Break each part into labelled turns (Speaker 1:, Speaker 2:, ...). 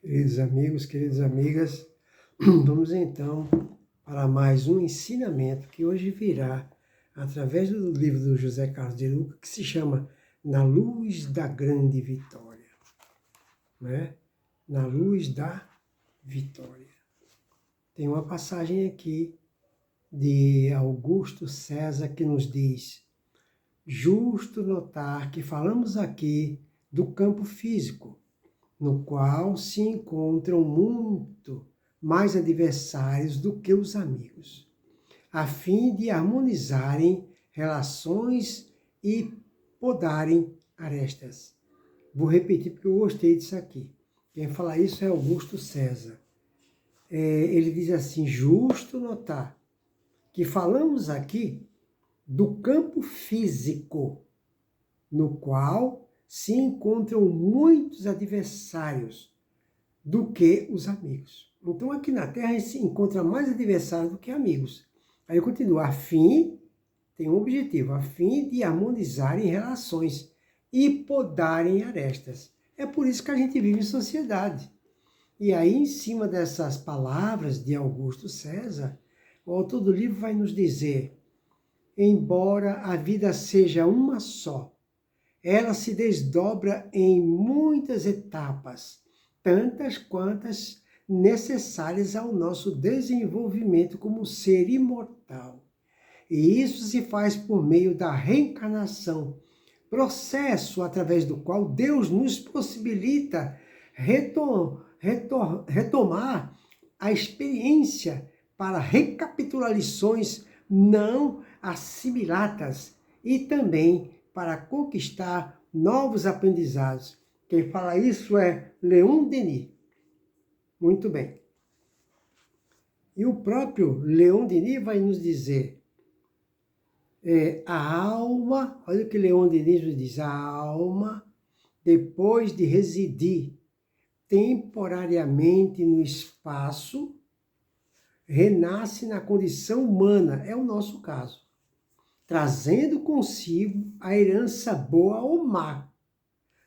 Speaker 1: Queridos amigos, queridas amigas, vamos então para mais um ensinamento que hoje virá através do livro do José Carlos de Luca, que se chama Na Luz da Grande Vitória, né? Na Luz da Vitória. Tem uma passagem aqui de Augusto César que nos diz: justo notar que falamos aqui do campo físico, no qual se encontram muito mais adversários do que os amigos, a fim de harmonizarem relações e podarem arestas. Vou repetir porque eu gostei disso aqui. Quem fala isso é Augusto César. Ele diz assim: justo notar que falamos aqui do campo físico, no qual se encontram muitos adversários do que os amigos. Então aqui na Terra a gente se encontra mais adversários do que amigos. Aí continua, a fim, tem um objetivo, a fim de harmonizarem relações e podarem arestas. É por isso que a gente vive em sociedade. E aí, em cima dessas palavras de Augusto César, o autor do livro vai nos dizer: embora a vida seja uma só, ela se desdobra em muitas etapas, tantas quantas necessárias ao nosso desenvolvimento como ser imortal. E isso se faz por meio da reencarnação, processo através do qual Deus nos possibilita retomar a experiência para recapitular lições não assimiladas e também para conquistar novos aprendizados. Quem fala isso é Leon Denis. Muito bem. E o próprio Leon Denis vai nos dizer, a alma, olha o que Leon Denis nos diz, a alma, depois de residir temporariamente no espaço, renasce na condição humana, é o nosso caso, trazendo consigo a herança boa ou má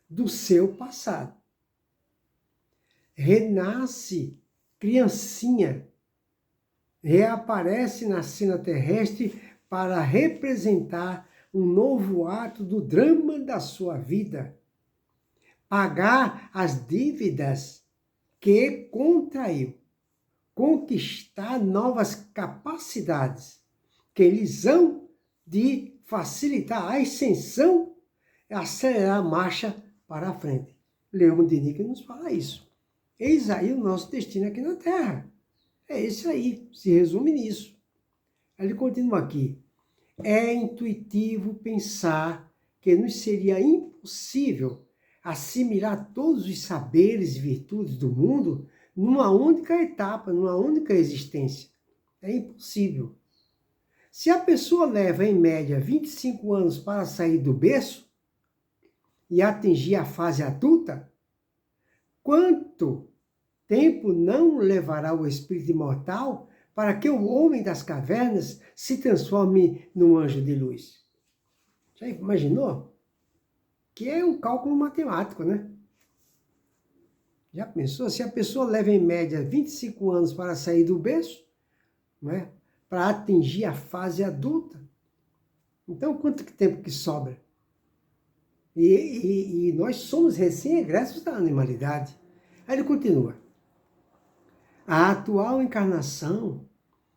Speaker 1: do seu passado. Renasce criancinha, reaparece na cena terrestre para representar um novo ato do drama da sua vida, pagar as dívidas que contraiu, conquistar novas capacidades que lhes hão de facilitar a ascensão e acelerar a marcha para a frente. Leon Denis que nos fala isso. Eis aí o nosso destino aqui na Terra. É esse aí, se resume nisso. Ele continua aqui. É intuitivo pensar que nos seria impossível assimilar todos os saberes e virtudes do mundo numa única etapa, numa única existência. É impossível. Se a pessoa leva, em média, 25 anos para sair do berço e atingir a fase adulta, quanto tempo não levará o espírito imortal para que o homem das cavernas se transforme num anjo de luz? Já imaginou? Que é um cálculo matemático, né? Já pensou? Se a pessoa leva em média 25 anos para sair do berço, né? Para atingir a fase adulta, então quanto tempo que sobra? E nós somos recém-egressos da animalidade. Aí ele continua. A atual encarnação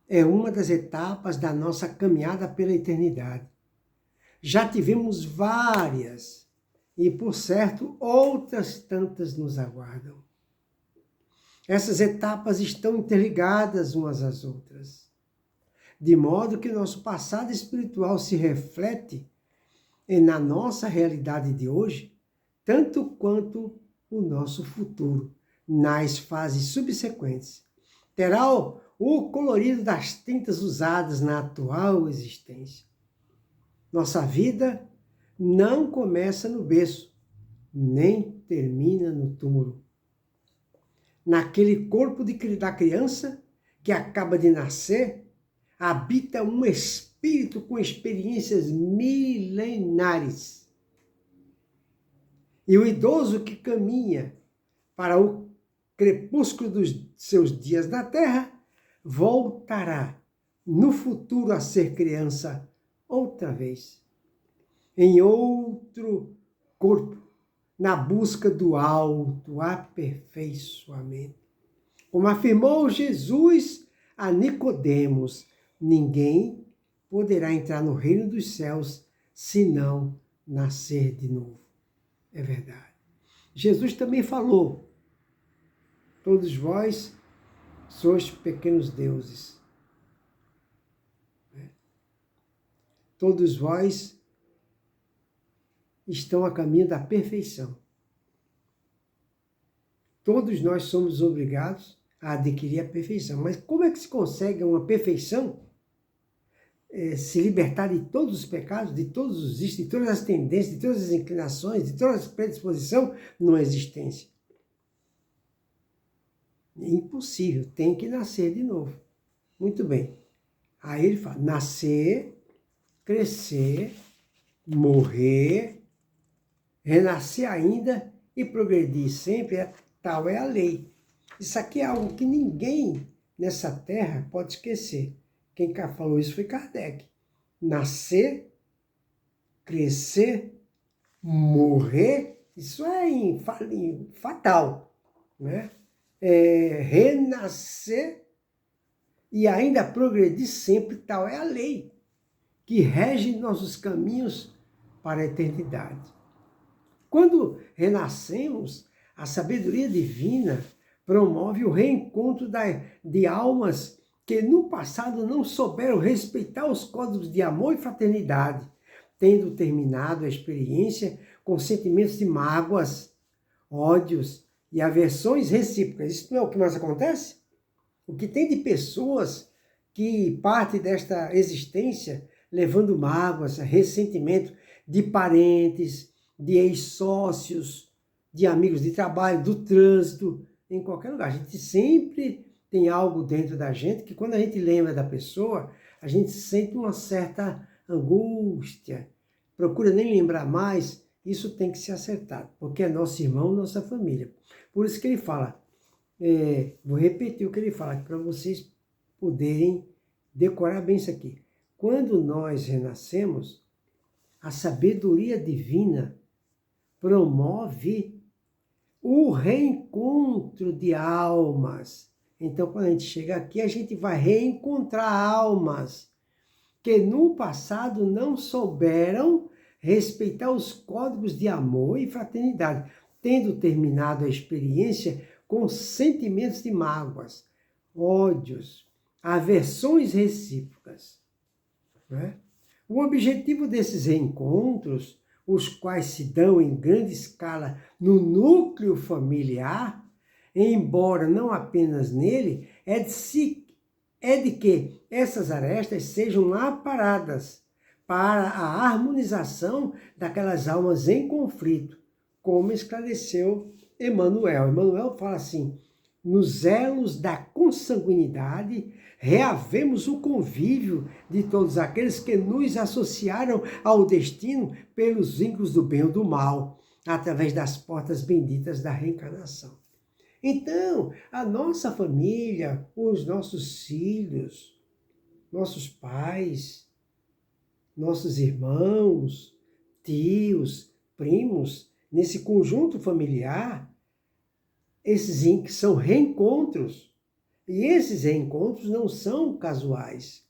Speaker 1: é uma das etapas da nossa caminhada pela eternidade. Já tivemos várias e, por certo, outras tantas nos aguardam. Essas etapas estão interligadas umas às outras, de modo que nosso passado espiritual se reflete na nossa realidade de hoje, tanto quanto o nosso futuro, nas fases subsequentes. Terá o colorido das tintas usadas na atual existência. Nossa vida não começa no berço, nem termina no túmulo. Naquele corpo da criança que acaba de nascer, habita um espírito com experiências milenares. E o idoso que caminha para o crepúsculo dos seus dias na terra, voltará no futuro a ser criança outra vez, em outro corpo, na busca do autoaperfeiçoamento. Como afirmou Jesus a Nicodemos, ninguém poderá entrar no reino dos céus se não nascer de novo. É verdade. Jesus também falou, todos vós sois pequenos deuses. Todos vós estão a caminho da perfeição. Todos nós somos obrigados a adquirir a perfeição. Mas como é que se consegue uma perfeição? Se libertar de todos os pecados, de todos os vícios, de todas as tendências, de todas as inclinações, de todas as predisposições numa existência. É impossível, tem que nascer de novo. Muito bem. Aí ele fala, nascer, crescer, morrer, renascer ainda e progredir sempre, tal é a lei. Isso aqui é algo que ninguém nessa terra pode esquecer. Quem falou isso foi Kardec. Nascer, crescer, morrer, isso é fatal, né? Renascer e ainda progredir sempre, tal é a lei que rege nossos caminhos para a eternidade. Quando renascemos, a sabedoria divina promove o reencontro de almas que no passado não souberam respeitar os códigos de amor e fraternidade, tendo terminado a experiência com sentimentos de mágoas, ódios e aversões recíprocas. Isso não é o que mais acontece? O que tem de pessoas que partem desta existência levando mágoas, ressentimento de parentes, de ex-sócios, de amigos de trabalho, do trânsito, em qualquer lugar. A gente sempre tem algo dentro da gente que quando a gente lembra da pessoa, a gente sente uma certa angústia, procura nem lembrar mais, isso tem que ser acertado, porque é nosso irmão, nossa família. Por isso que ele fala, vou repetir o que ele fala, para vocês poderem decorar bem isso aqui. Quando nós renascemos, a sabedoria divina promove o reencontro de almas. Então, quando a gente chega aqui, a gente vai reencontrar almas que no passado não souberam respeitar os códigos de amor e fraternidade, tendo terminado a experiência com sentimentos de mágoas, ódios, aversões recíprocas. Né? O objetivo desses reencontros, os quais se dão em grande escala no núcleo familiar, embora não apenas nele, é de que essas arestas sejam aparadas para a harmonização daquelas almas em conflito, como esclareceu Emmanuel. Emmanuel fala assim, nos elos da consanguinidade, reavemos o convívio de todos aqueles que nos associaram ao destino pelos vínculos do bem ou do mal, através das portas benditas da reencarnação. Então, a nossa família, os nossos filhos, nossos pais, nossos irmãos, tios, primos, nesse conjunto familiar, esses são reencontros. E esses reencontros não são casuais,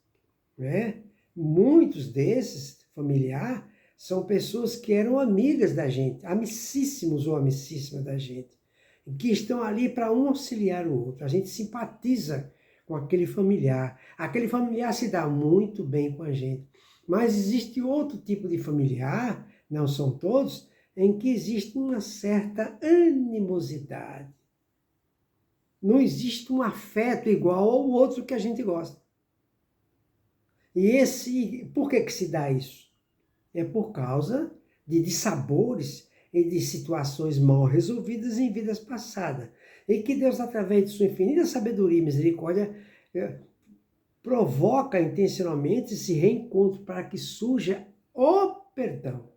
Speaker 1: né? Muitos desses familiares são pessoas que eram amigas da gente, amicíssimos ou amicíssimas da gente, que estão ali para um auxiliar o outro. A gente simpatiza com aquele familiar se dá muito bem com a gente. Mas existe outro tipo de familiar, não são todos, em que existe uma certa animosidade. Não existe um afeto igual ao outro que a gente gosta. E por que se dá isso? É por causa de dissabores e de situações mal resolvidas em vidas passadas. E que Deus, através de sua infinita sabedoria e misericórdia, provoca intencionalmente esse reencontro para que surja o perdão.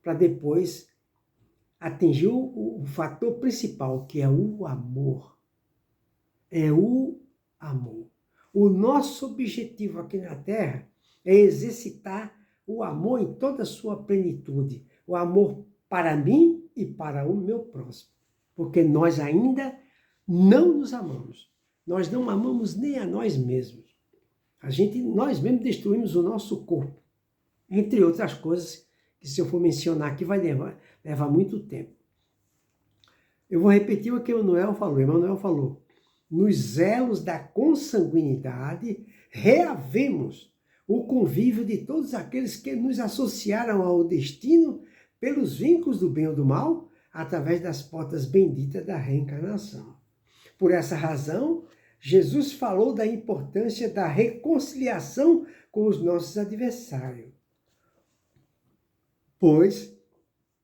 Speaker 1: Para depois atingiu o fator principal, que é o amor. É o amor. O nosso objetivo aqui na Terra é exercitar o amor em toda a sua plenitude. O amor para mim e para o meu próximo. Porque nós ainda não nos amamos. Nós não amamos nem a nós mesmos. Nós mesmos destruímos o nosso corpo. Entre outras coisas, que se eu for mencionar aqui vai levar muito tempo. Eu vou repetir o que Emmanuel falou. Emmanuel falou: nos elos da consanguinidade reavemos o convívio de todos aqueles que nos associaram ao destino pelos vínculos do bem ou do mal, através das portas benditas da reencarnação. Por essa razão, Jesus falou da importância da reconciliação com os nossos adversários, pois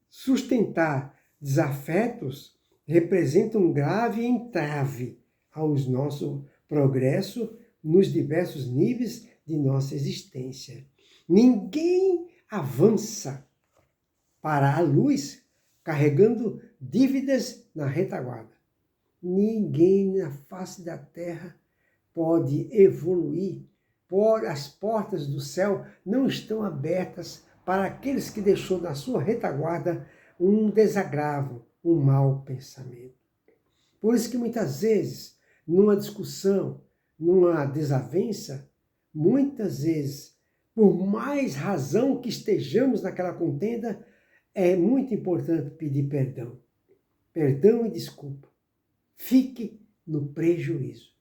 Speaker 1: sustentar desafetos representa um grave entrave ao nosso progresso nos diversos níveis de nossa existência. Ninguém avança para a luz carregando dívidas na retaguarda. Ninguém na face da terra pode evoluir. As portas do céu não estão abertas para aqueles que deixou na sua retaguarda um desagravo, um mau pensamento. Por isso que muitas vezes, numa discussão, numa desavença, muitas vezes, por mais razão que estejamos naquela contenda, é muito importante pedir perdão. Perdão e desculpa. Fique no prejuízo.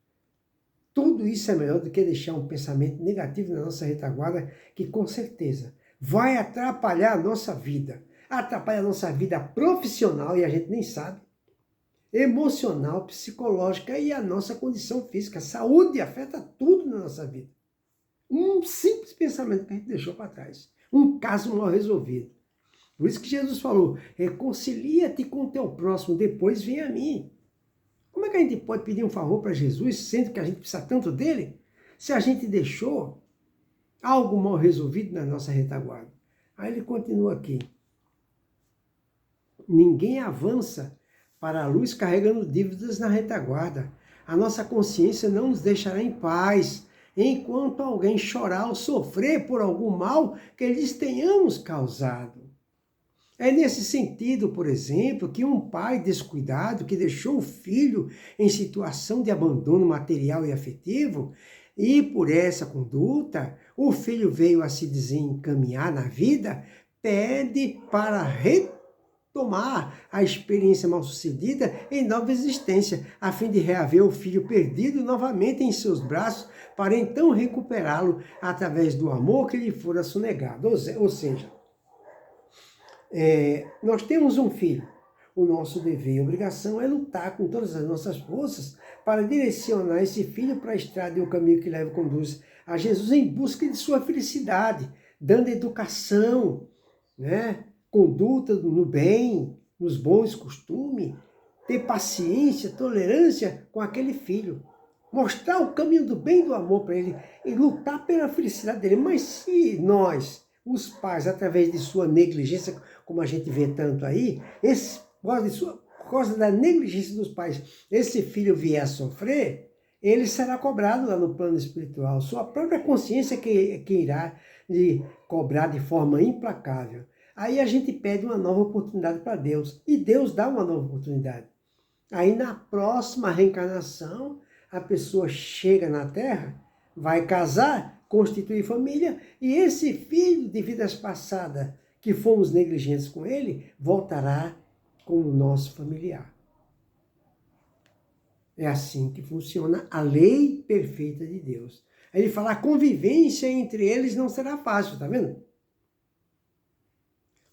Speaker 1: Tudo isso é melhor do que deixar um pensamento negativo na nossa retaguarda, que com certeza vai atrapalhar a nossa vida. Atrapalha a nossa vida profissional, e a gente nem sabe, emocional, psicológica e a nossa condição física. A saúde afeta tudo na nossa vida. Um simples pensamento que a gente deixou para trás. Um caso mal resolvido. Por isso que Jesus falou: reconcilia-te com o teu próximo, depois vem a mim. Como é que a gente pode pedir um favor para Jesus, sendo que a gente precisa tanto dele, se a gente deixou algo mal resolvido na nossa retaguarda? Aí ele continua aqui: ninguém avança para a luz carregando dívidas na retaguarda. A nossa consciência não nos deixará em paz enquanto alguém chorar ou sofrer por algum mal que lhes tenhamos causado. É nesse sentido, por exemplo, que um pai descuidado que deixou o filho em situação de abandono material e afetivo, e por essa conduta o filho veio a se desencaminhar na vida, pede para retomar a experiência mal-sucedida em nova existência, a fim de reaver o filho perdido novamente em seus braços, para então recuperá-lo através do amor que lhe fora sonegado. Ou seja, nós temos um filho. O nosso dever e obrigação é lutar com todas as nossas forças para direcionar esse filho para a estrada e o caminho que leva e conduz a Jesus em busca de sua felicidade, dando educação, né? Conduta no bem, nos bons costumes, ter paciência, tolerância com aquele filho. Mostrar o caminho do bem e do amor para ele e lutar pela felicidade dele. Mas se nós, os pais, através de sua negligência, como a gente vê tanto aí, por causa da negligência dos pais, esse filho vier a sofrer, ele será cobrado lá no plano espiritual. Sua própria consciência que irá lhe cobrar de forma implacável. Aí a gente pede uma nova oportunidade para Deus. E Deus dá uma nova oportunidade. Aí na próxima reencarnação, a pessoa chega na Terra, vai casar, constituir família, e esse filho de vidas passadas, que fomos negligentes com ele, voltará como nosso familiar. É assim que funciona a lei perfeita de Deus. Aí ele fala: a convivência entre eles não será fácil, tá vendo?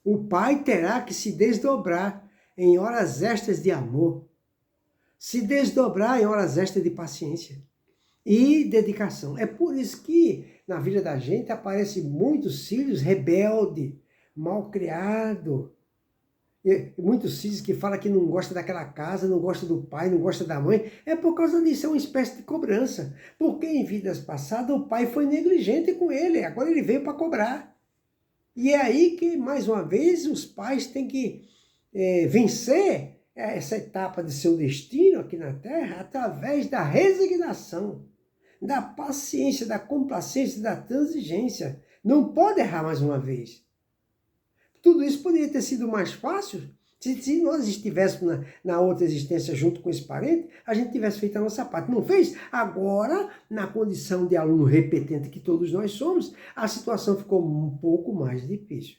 Speaker 1: O pai terá que se desdobrar em horas extras de amor, se desdobrar em horas extras de paciência e dedicação. É por isso que na vida da gente aparecem muitos filhos rebeldes, mal criados. Muitos filhos que falam que não gosta daquela casa, não gosta do pai, não gosta da mãe. É por causa disso, é uma espécie de cobrança. Porque em vidas passadas o pai foi negligente com ele, agora ele veio para cobrar. E é aí que, mais uma vez, os pais têm que vencer essa etapa de seu destino aqui na Terra através da resignação, da paciência, da complacência, da transigência. Não pode errar mais uma vez. Tudo isso poderia ter sido mais fácil se nós estivéssemos na outra existência junto com esse parente, a gente tivesse feito a nossa parte. Não fez? Agora, na condição de aluno repetente que todos nós somos, a situação ficou um pouco mais difícil.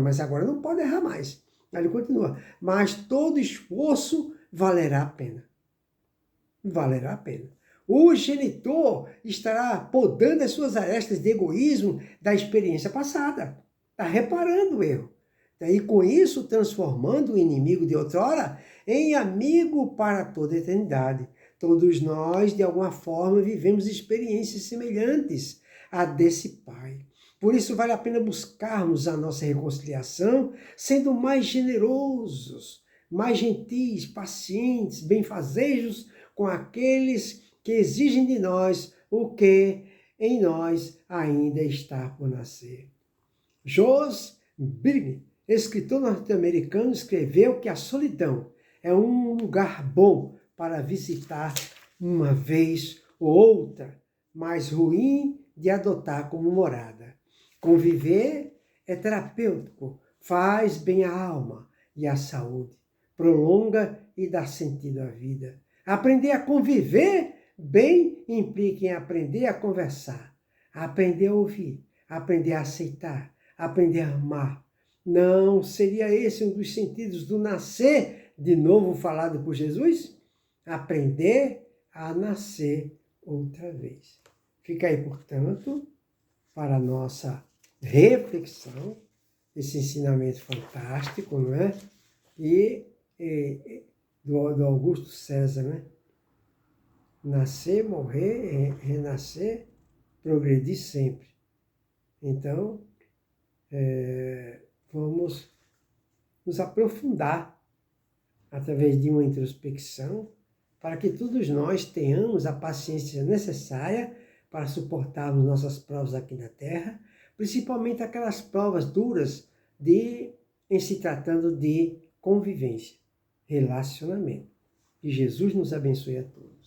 Speaker 1: Mas agora não pode errar mais. Aí ele continua. Mas todo esforço valerá a pena. Valerá a pena. O genitor estará podando as suas arestas de egoísmo da experiência passada. Está reparando o erro. E com isso transformando o inimigo de outrora em amigo para toda a eternidade. Todos nós, de alguma forma, vivemos experiências semelhantes à desse pai. Por isso vale a pena buscarmos a nossa reconciliação, sendo mais generosos, mais gentis, pacientes, benfazejos com aqueles que exigem de nós o que em nós ainda está por nascer. Jos Birgin, escritor norte-americano, escreveu que a solidão é um lugar bom para visitar uma vez ou outra, mas ruim de adotar como morada. Conviver é terapêutico, faz bem à alma e à saúde, prolonga e dá sentido à vida. Aprender a conviver bem implica em aprender a conversar, aprender a ouvir, aprender a aceitar, aprender a amar. Não seria esse um dos sentidos do nascer de novo falado por Jesus? Aprender a nascer outra vez. Fica aí, portanto, para a nossa reflexão, esse ensinamento fantástico, não é? E do Augusto César, né? Nascer, morrer, renascer, progredir sempre. Então, vamos nos aprofundar através de uma introspecção para que todos nós tenhamos a paciência necessária para suportarmos nossas provas aqui na Terra, principalmente aquelas provas duras em se tratando de convivência, relacionamento. Que Jesus nos abençoe a todos.